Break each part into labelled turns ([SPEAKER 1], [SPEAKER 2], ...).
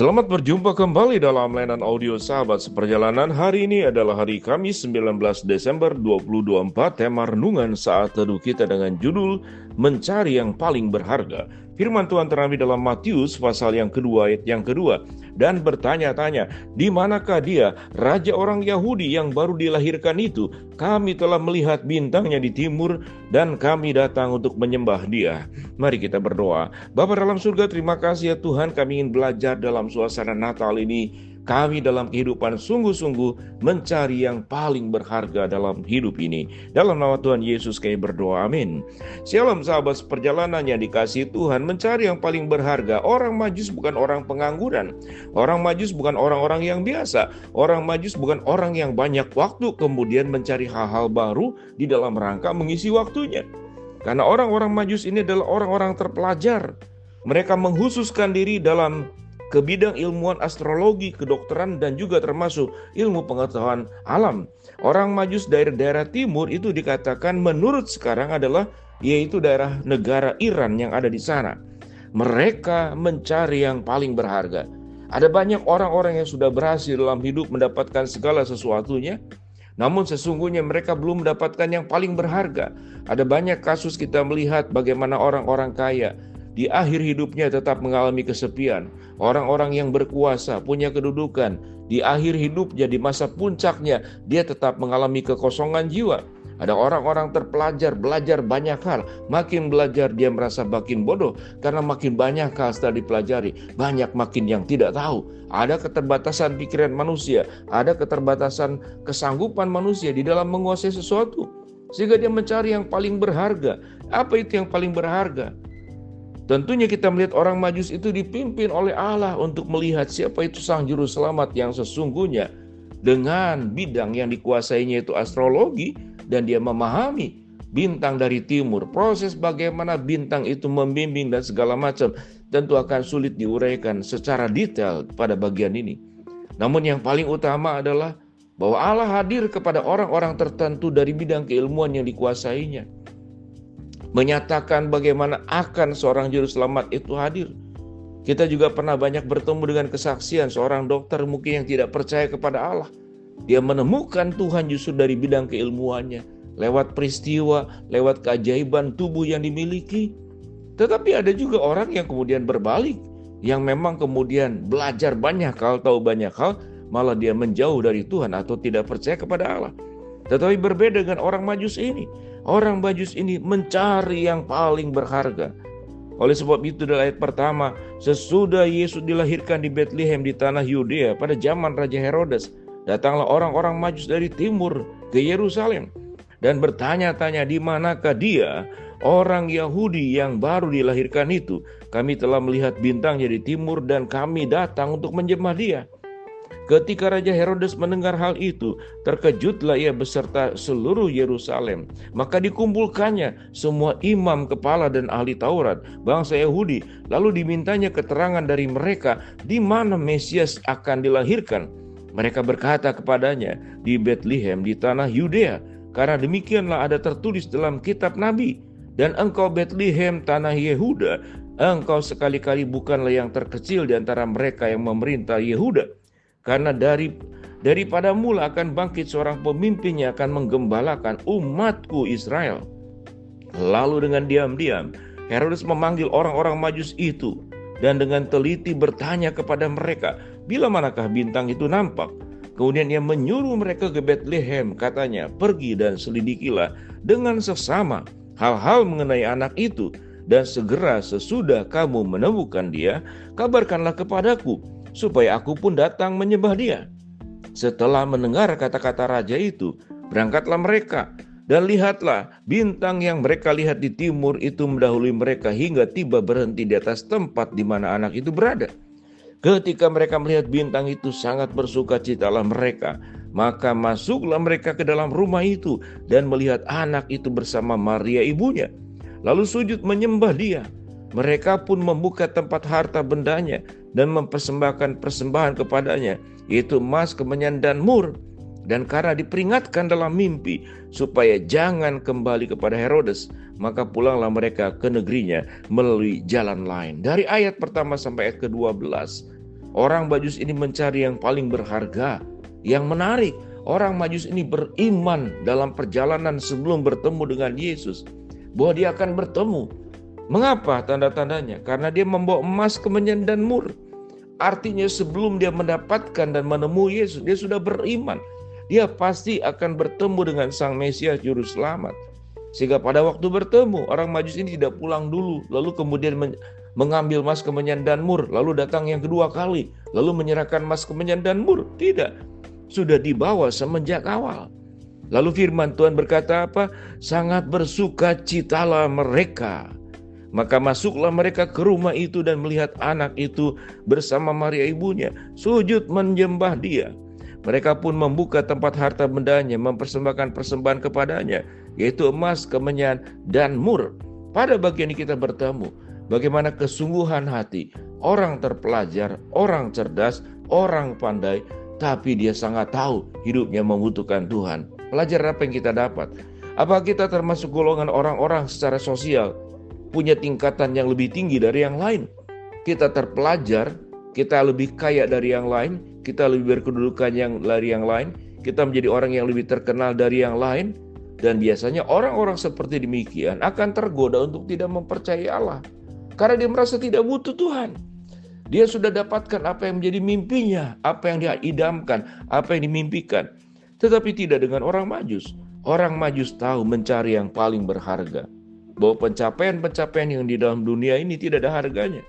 [SPEAKER 1] Selamat berjumpa kembali dalam layanan audio Sahabat Seperjalanan. Hari ini adalah hari Kamis 19 Desember 2024. Tema renungan saat teduh kita dengan judul Mencari yang Paling Berharga. Firman Tuhan terambil dalam Matius pasal yang kedua ayat yang kedua. Dan bertanya-tanya, di manakah dia, raja orang Yahudi yang baru dilahirkan itu? Kami telah melihat bintangnya di timur dan kami datang untuk menyembah dia. Mari kita berdoa. Bapa dalam surga, terima kasih ya Tuhan, kami ingin belajar dalam suasana Natal ini. Kami dalam kehidupan sungguh-sungguh mencari yang paling berharga dalam hidup ini. Dalam nama Tuhan Yesus kami berdoa, amin. Shalom sahabat seperjalanan yang dikasihi Tuhan, mencari yang paling berharga. Orang Majus bukan orang pengangguran. Orang Majus bukan orang-orang yang biasa. Orang Majus bukan orang yang banyak waktu kemudian mencari hal-hal baru di dalam rangka mengisi waktunya. Karena orang-orang Majus ini adalah orang-orang terpelajar. Mereka menghususkan diri dalam ke bidang ilmuwan astrologi, kedokteran, dan juga termasuk ilmu pengetahuan alam. Orang Majus daerah-daerah timur itu dikatakan menurut sekarang adalah yaitu daerah negara Iran yang ada di sana. Mereka mencari yang paling berharga. Ada banyak orang-orang yang sudah berhasil dalam hidup mendapatkan segala sesuatunya, namun sesungguhnya mereka belum mendapatkan yang paling berharga. Ada banyak kasus kita melihat bagaimana orang-orang kaya di akhir hidupnya tetap mengalami kesepian. Orang-orang yang berkuasa, punya kedudukan, di akhir hidupnya, di masa puncaknya, dia tetap mengalami kekosongan jiwa. Ada orang-orang terpelajar, belajar banyak hal. Makin belajar dia merasa makin bodoh, karena makin banyak hal setelah dipelajari. Banyak makin yang tidak tahu. Ada keterbatasan pikiran manusia, ada keterbatasan kesanggupan manusia di dalam menguasai sesuatu, sehingga dia mencari yang paling berharga. Apa itu yang paling berharga? Tentunya kita melihat orang Majus itu dipimpin oleh Allah untuk melihat siapa itu sang juru selamat yang sesungguhnya, dengan bidang yang dikuasainya itu astrologi, dan dia memahami bintang dari timur. Proses bagaimana bintang itu membimbing dan segala macam tentu akan sulit diuraikan secara detail pada bagian ini. Namun yang paling utama adalah bahwa Allah hadir kepada orang-orang tertentu dari bidang keilmuan yang dikuasainya, menyatakan bagaimana akan seorang juru selamat itu hadir. Kita juga pernah banyak bertemu dengan kesaksian seorang dokter mungkin yang tidak percaya kepada Allah. Dia menemukan Tuhan justru dari bidang keilmuannya, lewat peristiwa, lewat keajaiban tubuh yang dimiliki. Tetapi ada juga orang yang kemudian berbalik, yang memang kemudian belajar banyak hal, tahu banyak hal, malah dia menjauh dari Tuhan atau tidak percaya kepada Allah. Tetapi berbeda dengan orang Majus ini. Orang Majus ini mencari yang paling berharga. Oleh sebab itu dalam ayat pertama, sesudah Yesus dilahirkan di Bethlehem di tanah Yudea pada zaman Raja Herodes, datanglah orang-orang Majus dari timur ke Yerusalem dan bertanya-tanya, di manakah dia, orang Yahudi yang baru dilahirkan itu? Kami telah melihat bintangnya di timur dan kami datang untuk menyembah dia. Ketika Raja Herodes mendengar hal itu, terkejutlah ia beserta seluruh Yerusalem. Maka dikumpulkannya semua imam, kepala, dan ahli Taurat, bangsa Yahudi. Lalu dimintanya keterangan dari mereka di mana Mesias akan dilahirkan. Mereka berkata kepadanya, di Bethlehem di tanah Yudea, karena demikianlah ada tertulis dalam kitab Nabi. Dan engkau Bethlehem tanah Yehuda, engkau sekali-kali bukanlah yang terkecil di antara mereka yang memerintah Yehuda. Karena daripada mula akan bangkit seorang pemimpin yang akan menggembalakan umatku Israel. Lalu dengan diam-diam Herodes memanggil orang-orang Majus itu dan dengan teliti bertanya kepada mereka, bila manakah bintang itu nampak? Kemudian ia menyuruh mereka ke Bethlehem, katanya, pergi dan selidikilah dengan seksama hal-hal mengenai anak itu, dan segera sesudah kamu menemukan dia, kabarkanlah kepadaku, supaya aku pun datang menyembah dia. Setelah mendengar kata-kata raja itu, berangkatlah mereka, dan lihatlah bintang yang mereka lihat di timur itu mendahului mereka hingga tiba berhenti di atas tempat di mana anak itu berada. Ketika mereka melihat bintang itu, sangat bersukacitalah mereka. Maka masuklah mereka ke dalam rumah itu dan melihat anak itu bersama Maria ibunya, lalu sujud menyembah dia. Mereka pun membuka tempat harta bendanya dan mempersembahkan persembahan kepadanya, yaitu emas, kemenyan, dan mur. Dan karena diperingatkan dalam mimpi supaya jangan kembali kepada Herodes, maka pulanglah mereka ke negerinya melalui jalan lain. Dari ayat pertama sampai ayat ke-12, Orang Majus ini mencari yang paling berharga. Yang menarik, orang Majus ini beriman dalam perjalanan sebelum bertemu dengan Yesus, bahwa dia akan bertemu. Mengapa tanda-tandanya? Karena dia membawa emas, kemenyan, dan mur. Artinya sebelum dia mendapatkan dan menemui Yesus, dia sudah beriman. Dia pasti akan bertemu dengan Sang Mesias Juru Selamat. Sehingga pada waktu bertemu, orang Majus ini tidak pulang dulu, lalu kemudian mengambil emas, kemenyan, dan mur, lalu datang yang kedua kali, lalu menyerahkan emas, kemenyan, dan mur. Tidak, sudah dibawa semenjak awal. Lalu firman Tuhan berkata apa? Sangat bersukacitalah mereka. Maka masuklah mereka ke rumah itu dan melihat anak itu bersama Maria ibunya, sujud menyembah dia. Mereka pun membuka tempat harta bendanya, mempersembahkan persembahan kepadanya, yaitu emas, kemenyan, dan mur. Pada bagian ini kita bertemu bagaimana kesungguhan hati orang terpelajar, orang cerdas, orang pandai, tapi dia sangat tahu hidupnya membutuhkan Tuhan. Pelajaran apa yang kita dapat? Apa kita termasuk golongan orang-orang secara sosial punya tingkatan yang lebih tinggi dari yang lain? Kita terpelajar, kita lebih kaya dari yang lain, kita lebih berkedudukan dari yang lain, kita menjadi orang yang lebih terkenal dari yang lain. Dan biasanya orang-orang seperti demikian akan tergoda untuk tidak mempercayai Allah, karena dia merasa tidak butuh Tuhan. Dia sudah dapatkan apa yang menjadi mimpinya, apa yang dia idamkan, apa yang dimimpikan. Tetapi tidak dengan orang Majus. Orang Majus tahu mencari yang paling berharga, bahwa pencapaian-pencapaian yang di dalam dunia ini tidak ada harganya,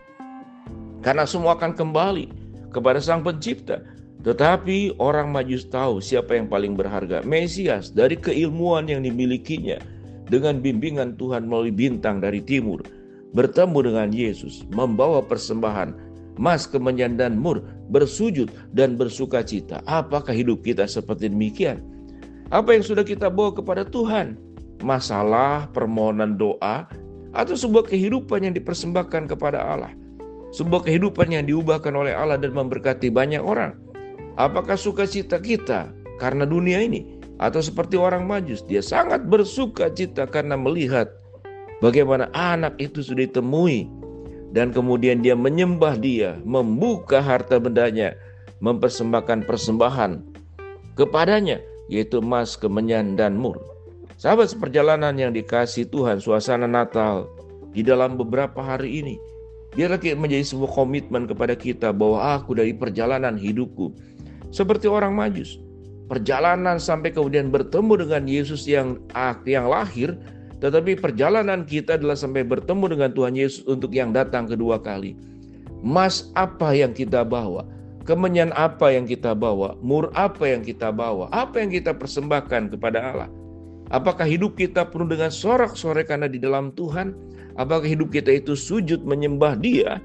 [SPEAKER 1] karena semua akan kembali kepada Sang Pencipta. Tetapi orang Majus tahu siapa yang paling berharga. Mesias dari keilmuan yang dimilikinya, dengan bimbingan Tuhan melalui bintang dari timur, bertemu dengan Yesus, membawa persembahan, emas, kemenyan, dan mur, bersujud dan bersukacita. Apakah hidup kita seperti demikian? Apa yang sudah kita bawa kepada Tuhan? Masalah, permohonan doa, atau sebuah kehidupan yang dipersembahkan kepada Allah? Sebuah kehidupan yang diubahkan oleh Allah dan memberkati banyak orang. Apakah sukacita kita karena dunia ini? Atau seperti orang Majus, dia sangat bersukacita karena melihat bagaimana anak itu sudah ditemui, dan kemudian dia menyembah dia, membuka harta bendanya, mempersembahkan persembahan kepadanya, yaitu emas, kemenyan, dan mur. Sahabat seperjalanan yang dikasihi Tuhan, suasana Natal di dalam beberapa hari ini, biarlah menjadi sebuah komitmen kepada kita bahwa aku dari perjalanan hidupku seperti orang Majus, perjalanan sampai kemudian bertemu dengan Yesus yang lahir, tetapi perjalanan kita adalah sampai bertemu dengan Tuhan Yesus untuk yang datang kedua kali. Emas apa yang kita bawa? Kemenyan apa yang kita bawa? Mur apa yang kita bawa? Apa yang kita persembahkan kepada Allah? Apakah hidup kita penuh dengan sorak-sorai karena di dalam Tuhan? Apakah hidup kita itu sujud menyembah Dia?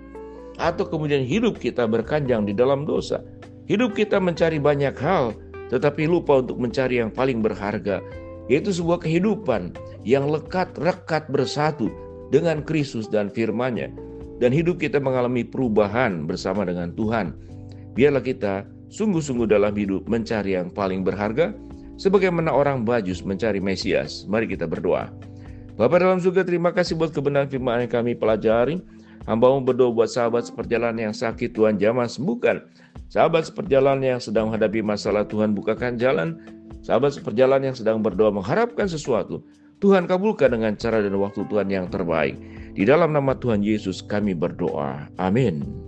[SPEAKER 1] Atau kemudian hidup kita berkanjang di dalam dosa? Hidup kita mencari banyak hal, tetapi lupa untuk mencari yang paling berharga, yaitu sebuah kehidupan yang lekat-rekat bersatu dengan Kristus dan firman-Nya. Dan hidup kita mengalami perubahan bersama dengan Tuhan. Biarlah kita sungguh-sungguh dalam hidup mencari yang paling berharga, sebagaimana orang Majus mencari Mesias. Mari kita berdoa. Bapa dalam surga, terima kasih buat kebenaran firman yang kami pelajari. Hamba-Mu berdoa buat sahabat seperjalanan yang sakit, Tuhan jamah sembuhkan. Sahabat seperjalanan yang sedang menghadapi masalah, Tuhan bukakan jalan. Sahabat seperjalanan yang sedang berdoa mengharapkan sesuatu, Tuhan kabulkan dengan cara dan waktu Tuhan yang terbaik. Di dalam nama Tuhan Yesus kami berdoa. Amin.